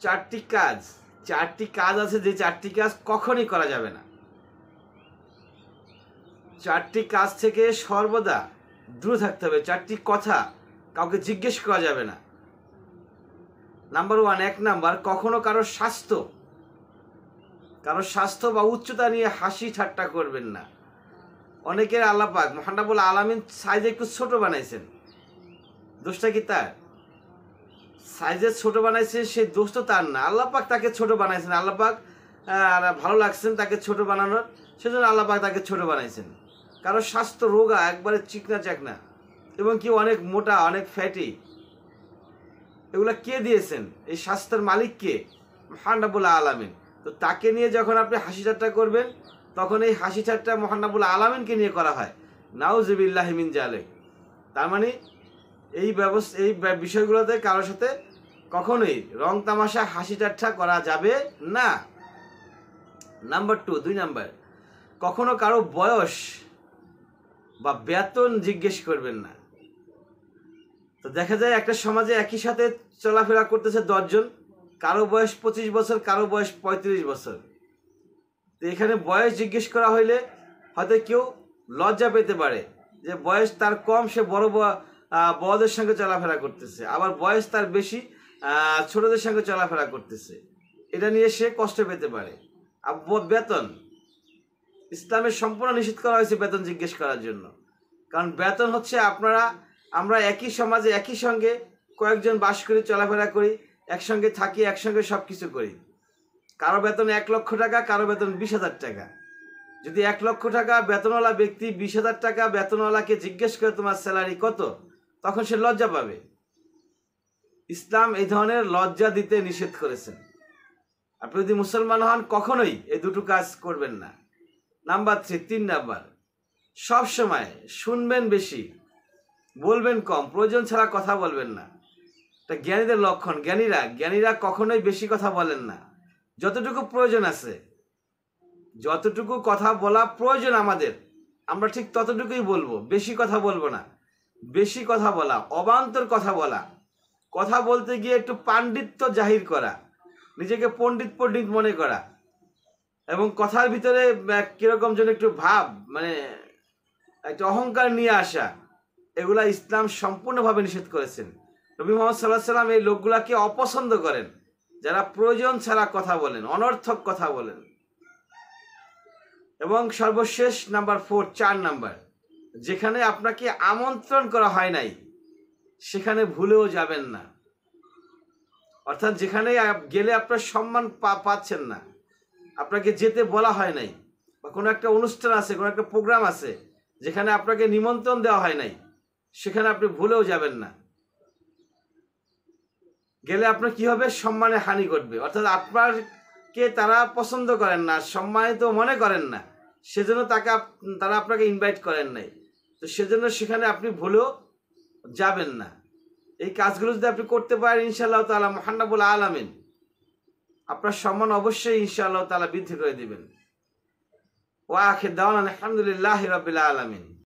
চারটি কাজ আছে, যে চারটি কাজ কখনই করা যাবে না। চারটি কাজ থেকে সর্বদা দূরে থাকতে হবে। চারটি কথা কাউকে জিজ্ঞেস করা যাবে না। নাম্বার 1, 1 নাম্বার, কখনো কারোর স্বাস্থ্য বা উচ্চতা নিয়ে হাসি ঠাট্টা করবেন না। অনেকের আল্লাহ পাক মহান রব্বুল আলামিন সাইজে একটু ছোট বানাইছেন, দোষটা কি তার? সাইজে ছোট বানাইছেন, সেই দোষ তো তার না, আল্লাহ পাক তাকে ছোট বানাইছেন। আল্লাহ পাক ভালো লাগছেন তাকে ছোট বানানোর, সেজন্য আল্লাহ পাক তাকে ছোট বানাইছেন। কারোর স্বাস্থ্য রোগা, একবারে চিকনা চাকনা, এবং কি অনেক মোটা, অনেক ফ্যাটি, এগুলা কে দিয়েছেন? এই স্বাস্থ্যের মালিক কে? মহান রব্বুল আলামিন। তো তাকে নিয়ে যখন আপনি হাসি ঠাট্টা করবেন, তখন এই হাসি ঠাট্টা মহান রব্বুল আলামিনকে নিয়ে করা হয়। নাউজুবিল্লাহি মিন যালিক। তার মানে এই বিষয়গুলোতে কারোর সাথে কখনোই রং তামাশা, হাসি ঠাট্টা করা যাবে না। নাম্বার 2, 2 নাম্বার, কখনো কারো বয়স বা বেতন জিজ্ঞেস করবেন না। তো দেখা যায় একটা সমাজে একই সাথে চলাফেরা করতেছে 10 জন, কারো বয়স 25 বছর, কারো বয়স 35 বছর। তো এখানে বয়স জিজ্ঞেস করা হইলে হয়তো কেউ লজ্জা পেতে পারে যে বয়স তার কম, সে বড়দের সঙ্গে চলাফেরা করতেছে, আবার বয়স তার বেশি, ছোটদের সঙ্গে চলাফেরা করতেছে, এটা নিয়ে সে কষ্ট পেতে পারে। আর বেতন, ইসলামের সম্পূর্ণ নিষেধ করা হয়েছে বেতন জিজ্ঞেস করার জন্য। কারণ বেতন হচ্ছে আমরা একই সমাজে একই সঙ্গে কয়েকজন বাস করি, চলাফেরা করি, একসঙ্গে থাকি, একসঙ্গে সব কিছু করি। কারো বেতন 1 লক্ষ টাকা, কারো বেতন 20,000 টাকা। যদি 1 লক্ষ টাকা বেতনওয়ালা ব্যক্তি 20,000 টাকা বেতনওয়ালাকে জিজ্ঞেস করে তোমার স্যালারি কত, তখন সে লজ্জা পাবে। ইসলাম এই ধরনের লজ্জা দিতে নিষেধ করেছেন। আপনি যদি মুসলমান হন, কখনোই এই দুটো কাজ করবেন না। নাম্বার 3, 3 নাম্বার, সব সময় শুনবেন বেশি, বলবেন কম, প্রয়োজন ছাড়া কথা বলবেন না। এটা জ্ঞানীদের লক্ষণ। জ্ঞানীরা কখনোই বেশি কথা বলেন না। যতটুকু প্রয়োজন আছে, যতটুকু কথা বলা প্রয়োজন আমাদের, আমরা ঠিক ততটুকুই বলবো, বেশি কথা বলবো না। বেশি কথা বলা, অবান্তর কথা বলা, কথা বলতে গিয়ে একটু পাণ্ডিত্য জাহির করা, নিজেকে পণ্ডিত মনে করা, এবং কথার ভিতরে কিরকম যেন একটু ভাব, মানে একটা অহংকার নিয়ে আসা, এগুলা ইসলাম সম্পূর্ণভাবে নিষেধ করেছেন। নবী মুহাম্মদ সাল্লাল্লাহু আলাইহি ওয়াসাল্লাম এই লোকগুলাকে অপছন্দ করেন, যারা প্রয়োজন ছাড়া কথা বলেন, অনর্থক কথা বলেন। এবং সর্বশেষ নাম্বার 4, 4 নাম্বার, যেখানে আপনাকে আমন্ত্রণ করা হয় নাই সেখানে ভুলেও যাবেন না। অর্থাৎ যেখানে গেলে আপনার সম্মান পাচ্ছেন না, আপনাকে যেতে বলা হয় নাই, বা কোনো একটা অনুষ্ঠান আছে, কোনো একটা প্রোগ্রাম আছে যেখানে আপনাকে নিমন্ত্রণ দেওয়া হয় নাই, সেখানে আপনি ভুলেও যাবেন না। গেলে আপনার কি হবে? সম্মানে হানি ঘটবে। অর্থাৎ আপনাকে তারা পছন্দ করেন না, সম্মানিত মনে করেন না, সেজন্য তারা আপনাকে ইনভাইট করেন নাই। তো সেজন্য সেখানে আপনি ভুলেও যাবেন না। এই কাজগুলো যদি আপনি করতে পারেন, ইনশাআল্লাহ তাআলা মহান রব্বুল আলামিন আপনার সম্মান অবশ্যই ইনশাআল্লাহ তাআলা বৃদ্ধি করে দিবেন। ওয়া আখির দাওয়ানা আলহামদুলিল্লাহি রাব্বিল আলামিন।